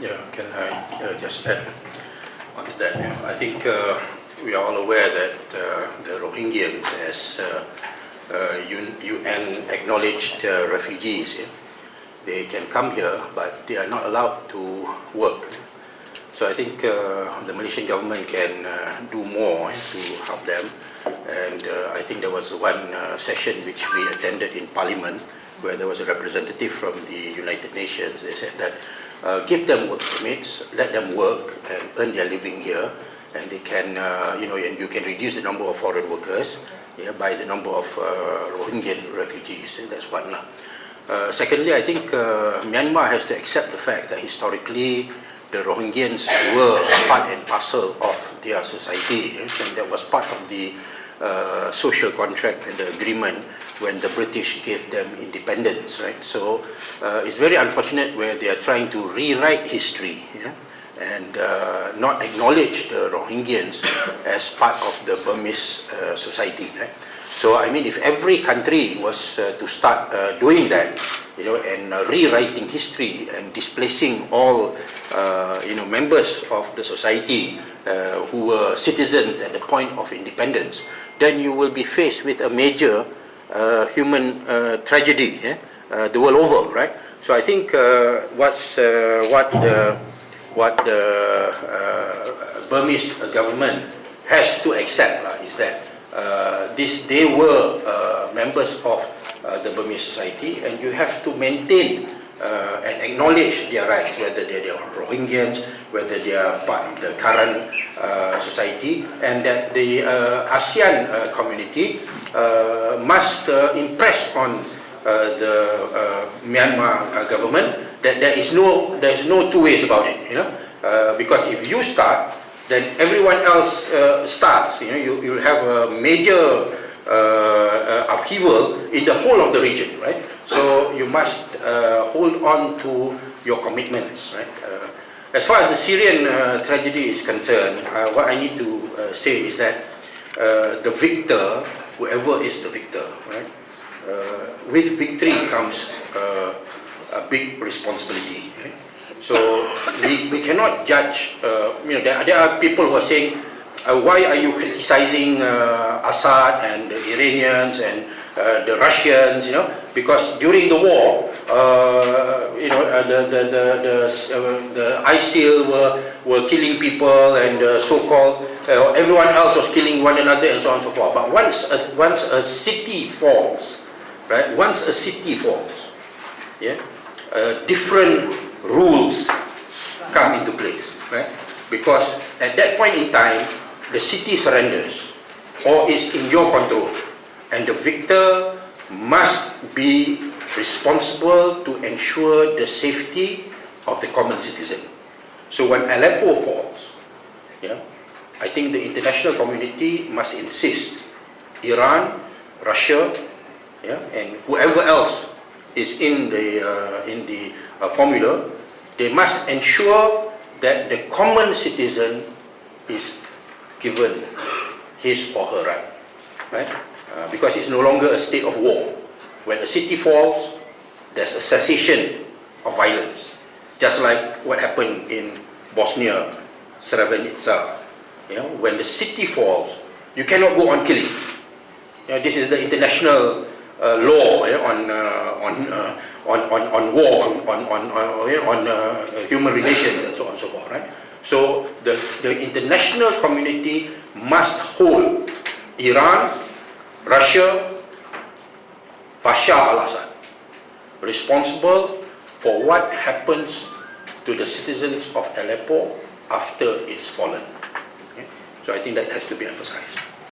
Yeah, can I just add on to that? Yeah, I think we are all aware that the Rohingyans, as UN acknowledged refugees, they can come here, but they are not allowed to work. So I think the Malaysian government can do more to help them. And I think there was one session which we attended in Parliament, where there was a representative from the United Nations. They said that give them work permits, let them work and earn their living here, and they can, and you can reduce the number of foreign workers by the number of Rohingyan refugees. That's one. Secondly, I think Myanmar has to accept the fact that historically the Rohingyans were part and parcel of their society, and that was part of the social contract and the agreement when the British gave them independence, right? So it's very unfortunate where they are trying to rewrite history, and not acknowledge the Rohingyans as part of the Burmese society, right? So I mean, if every country was to start doing that, and rewriting history and displacing all, members of the society who were citizens at the point of independence, then you will be faced with a major human tragedy, the world over, right? So I think what the Burmese government has to accept is that they were members of the Burmese society, and you have to maintain and acknowledge their rights, whether they are Rohingyans, whether they are part of the current society, and that the ASEAN community must impress on the Myanmar government that there is no two ways about it, because if you start, then everyone else starts. You'll have a major upheaval in the whole of the region, right? So you must hold on to your commitments, right? As far as the Syrian tragedy is concerned, what I need to say is that the victor, whoever is the victor, right? With victory comes a big responsibility, right? So we cannot judge. There are people who are saying, why are you criticizing Assad and the Iranians and the Russians? Because during the war, the ISIL were killing people, and so-called everyone else was killing one another, and so on and so forth. But once a city falls, right? Once a city falls, different rules come into place, right? Because at that point in time, the city surrenders or is in your control, and the victor must be responsible to ensure the safety of the common citizen. So when Aleppo falls, I think the international community must insist, Iran, Russia, and whoever else is in the formula, they must ensure that the common citizen is given his or her right? Because it's no longer a state of war. When a city falls, there's a cessation of violence, just like what happened in Bosnia, Srebrenica. When the city falls, you cannot go on killing. This is the international law on war, on human relations, and so on and so forth, right? So the international community must hold Iran, Russia, Bashar al-Assad responsible for what happens to the citizens of Aleppo after it's fallen. So I think that has to be emphasized.